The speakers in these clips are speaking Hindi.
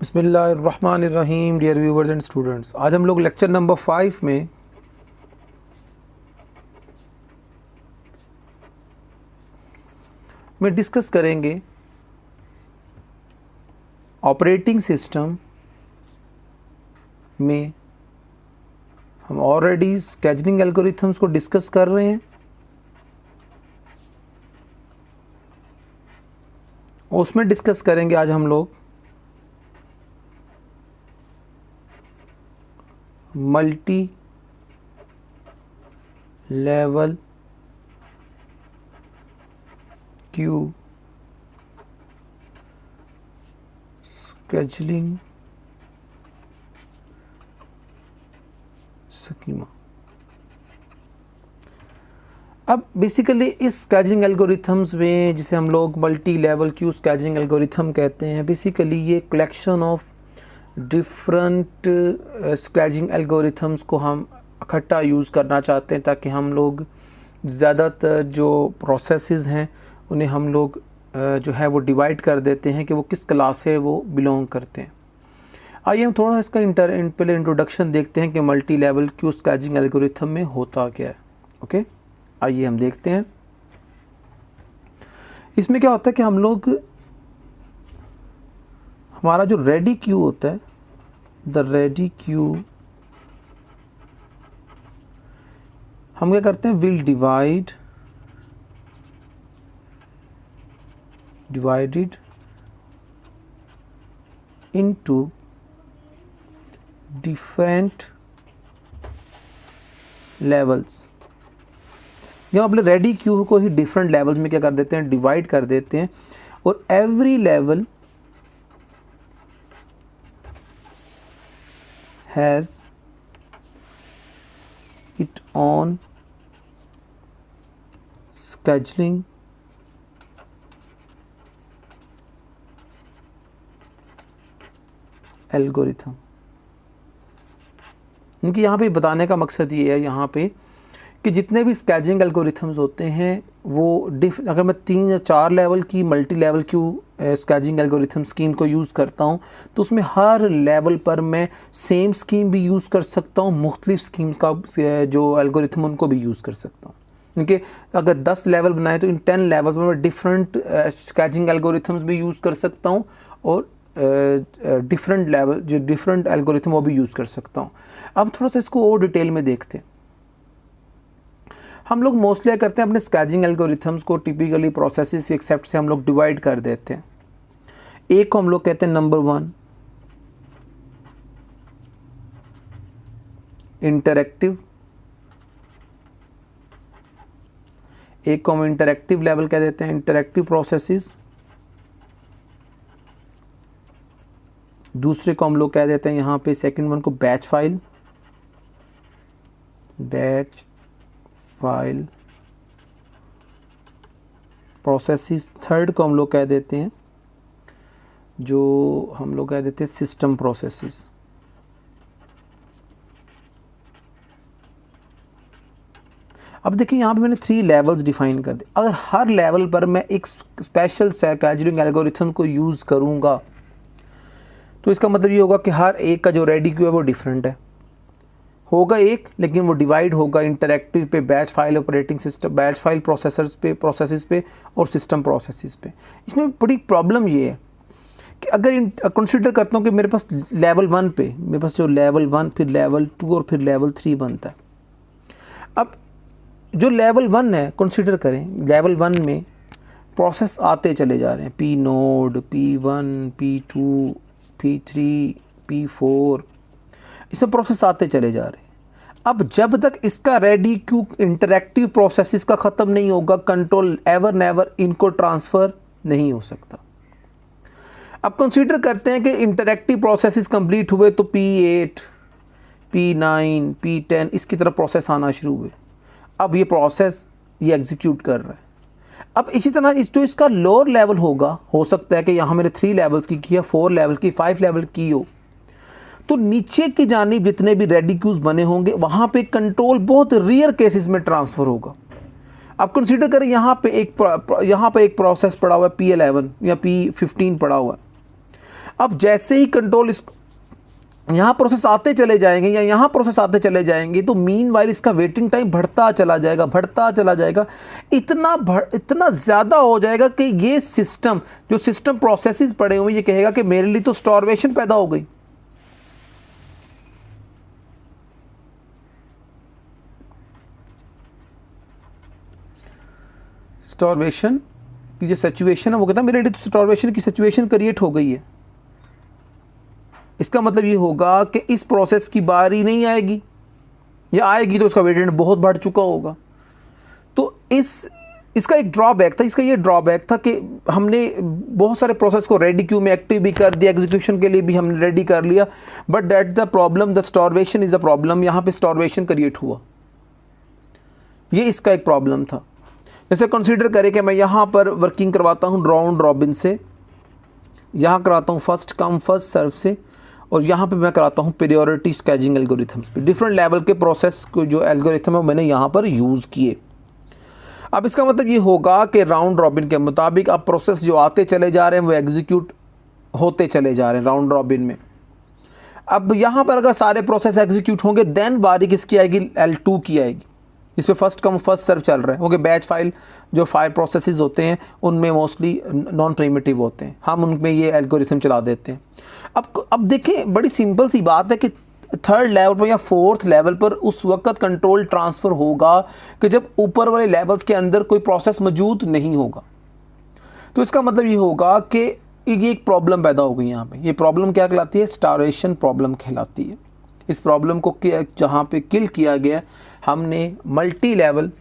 बिस्मिल्लाहिर्रहमानिर्रहीम। डियर व्यूवर्स एंड स्टूडेंट्स, आज हम लोग लेक्चर नंबर 5 में डिस्कस करेंगे ऑपरेटिंग सिस्टम में। हम ऑलरेडी स्केजुलिंग एल्गोरिथम्स को डिस्कस कर रहे हैं। उसमें डिस्कस करेंगे आज हम लोग multi level Q scheduling schema. अब बेसिकली इस स्केजुलिंग एल्गोरिथम्स में, जिसे हम लोग multi level Q scheduling algorithm कहते हैं, बेसिकली ये collection of different scheduling algorithms को हम इकट्ठा यूज़ करना चाहते हैं, ताकि हम लोग ज़्यादातर जो प्रोसेसेस हैं उन्हें हम लोग जो है वो डिवाइड कर देते हैं कि वो किस क्लास से वो बिलोंग करते हैं। आइए हम थोड़ा इसका पहले इंट्रोडक्शन देखते हैं कि multi level Q scheduling algorithm में होता क्या है। ओके, आइए हम देखते हैं। इसमें क्या होता है कि हम लोग, हमारा जो रेडी क्यू होता है, द रेडी क्यू, हम क्या करते हैं, will divided into different levels। हम अपने रेडी क्यू को ही डिफरेंट लेवल्स में क्या कर देते हैं, डिवाइड कर देते हैं, और every level has its own scheduling algorithm. इनकी यहाँ पे बताने का मकसद ये है यहाँ पे कि जितने भी स्केजुलिंग एल्गोरिथम्स होते हैं वो अगर मैं 3 या 4 लेवल की multi level Q scheduling algorithm scheme को यूज़ करता हूँ, तो उसमें हर लेवल पर मैं सेम स्कीम भी यूज़ कर सकता हूँ, मुख्तलिफ स्कीम्स का जो एल्गोरिथम उनको भी यूज़ कर सकता हूँ। इनके अगर 10 लेवल बनाए तो इन 10 लेवल्स में मैं डिफरेंट स्केजुलिंग एल्गोरिथम्स भी यूज़ कर सकता हूँ, और डिफरेंट लेवल जो डिफरेंट एल्गोरिथम वो भी यूज़ कर सकता हूँ। अब थोड़ा सा इसको और डिटेल में देखते हैं। हम लोग मोस्टली करते हैं अपने स्केजुलिंग एल्गोरिथम्स को टिपिकली प्रोसेसेस एक्सेप्ट से हम लोग डिवाइड कर देते हैं। एक को हम लोग कहते हैं नंबर 1 इंटरैक्टिव, एक को हम इंटरैक्टिव लेवल कह देते हैं, इंटरैक्टिव प्रोसेसेस। दूसरे को हम लोग कह देते हैं यहाँ पे सेकंड वन को बैच फाइल प्रोसेसेस। थर्ड को हम लोग कह देते हैं, जो हम लोग कह देते हैं सिस्टम प्रोसेसेस। अब देखिए यहाँ पे मैंने 3 लेवल्स डिफाइन कर दिए। अगर हर लेवल पर मैं एक स्पेशल स्केजुलिंग एल्गोरिथम को यूज़ करूँगा तो इसका मतलब ये होगा कि हर एक का जो रेडी क्यू है वो डिफरेंट है, होगा एक, लेकिन वो डिवाइड होगा इंटरैक्टिव पे, batch file operating system, batch file processes पे और सिस्टम प्रोसेसेस पे। इसमें बड़ी प्रॉब्लम ये है कि अगर कंसिडर करता हूँ कि मेरे पास लेवल 1 पे, मेरे पास जो लेवल 1, फिर लेवल 2 और फिर लेवल 3 बनता है। अब जो लेवल 1 है, कंसिडर करें लेवल 1 में प्रोसेस आते चले जा रहे हैं, P nought, P1, P2, P3, P4, इसमें प्रोसेस आते चले जा रहे हैं। अब जब तक इसका रेडी क्यू इंटरैक्टिव प्रोसेसेस का ख़त्म नहीं होगा, कंट्रोल एवर नेवर इनको ट्रांसफ़र नहीं हो सकता। अब कंसीडर करते हैं कि इंटरैक्टिव प्रोसेसेस कंप्लीट हुए तो P8, P9, P10 इसकी तरफ प्रोसेस आना शुरू हुए। अब ये प्रोसेस ये एग्जीक्यूट कर रहा है। अब इसी तरह जो इसका लोअर लेवल होगा, हो सकता है कि यहाँ मेरे 3 लेवल्स की या 4 लेवल की, 5 लेवल की हो, तो नीचे की जानिब जितने भी रेडी क्यूज बने होंगे वहाँ पे कंट्रोल बहुत रेयर केसेस में ट्रांसफ़र होगा। आप कंसीडर करें यहाँ पे एक प्रोसेस पड़ा हुआ है P11 या P15 पड़ा हुआ है। अब जैसे ही कंट्रोल इस यहाँ प्रोसेस आते चले जाएंगे या यहाँ प्रोसेस आते चले जाएंगे तो मीनवाइल इसका वेटिंग टाइम बढ़ता चला जाएगा, इतना ज़्यादा हो जाएगा कि ये सिस्टम, जो सिस्टम प्रोसेसेस पड़े हुए, ये कहेगा कि मेरे लिए तो स्टार्वेशन पैदा हो गई। स्टार्वेशन की जो सिचुएशन है वो कहता है मेरे लिए तो स्टार्वेशन की सिचुएशन क्रिएट हो गई है। इसका मतलब ये होगा कि इस प्रोसेस की बारी नहीं आएगी, या आएगी तो उसका वेटेज बहुत बढ़ चुका होगा। तो इसका एक ड्रॉबैक था, इसका ये ड्रॉबैक था कि हमने बहुत सारे प्रोसेस को रेडी क्यू में एक्टिव भी कर दिया, एग्जीक्यूशन के लिए भी हमने रेडी कर लिया, but that the problem, the starvation is a problem. यहाँ पे स्टार्वेशन क्रिएट हुआ, ये इसका एक प्रॉब्लम था। जैसे कंसीडर करें कि मैं यहाँ पर वर्किंग करवाता हूँ राउंड रॉबिन से, यहाँ कराता हूँ फर्स्ट कम फर्स्ट सर्व से, और यहाँ पे मैं कराता हूँ प्रायोरिटी स्केजिंग एल्गोरिथम्स पे। डिफरेंट लेवल के प्रोसेस को जो एल्गोरिथम है मैंने यहाँ पर यूज़ किए। अब इसका मतलब ये होगा कि राउंड रॉबिन के मुताबिक अब प्रोसेस जो आते चले जा रहे हैं वो एग्जीक्यूट होते चले जा रहे हैं राउंड रॉबिन में। अब यहाँ पर अगर सारे प्रोसेस एग्जीक्यूट होंगे देन बारी किसकी आएगी, L2 की आएगी, इस पर फर्स्ट कम फर्स्ट सर्व चल रहा है, क्योंकि बैच फाइल जो फाइल प्रोसेसेस होते हैं उनमें मोस्टली नॉन प्रिमिटिव होते हैं, हम उनमें ये एल्गोरिथम चला देते हैं। अब देखें, बड़ी सिंपल सी बात है कि थर्ड लेवल पर या फोर्थ लेवल पर उस वक्त कंट्रोल ट्रांसफ़र होगा कि जब ऊपर वाले लेवल्स के अंदर कोई प्रोसेस मौजूद नहीं होगा। तो इसका मतलब ये होगा कि ये एक प्रॉब्लम पैदा हो गई यहाँ पे। ये प्रॉब्लम क्या कहलाती है, स्टार्वेशन प्रॉब्लम कहलाती है। इस प्रॉब्लम को जहाँ पे किल किया गया, हमने मल्टी लेवल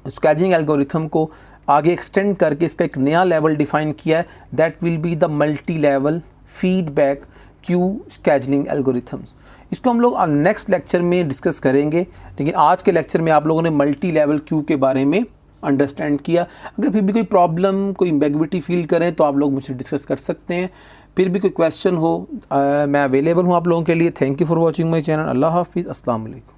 स्केजिंग एल्गोरिथम को आगे एक्सटेंड करके इसका एक नया लेवल डिफाइन किया है, that will be the multi level feedback queue scheduling algorithms. इसको हम लोग नेक्स्ट लेक्चर में डिस्कस करेंगे, लेकिन आज के लेक्चर में आप लोगों ने मल्टी लेवल क्यू के बारे में अंडरस्टैंड किया। अगर फिर भी कोई प्रॉब्लम, कोई एम्बेग्विटी फील करें तो आप लोग मुझसे डिस्कस कर सकते हैं। फिर भी कोई क्वेश्चन हो, मैं अवेलेबल हूँ आप लोगों के लिए। Thank you for watching my channel. अल्लाह हाफिज़, अस्सलाम वालेकुम।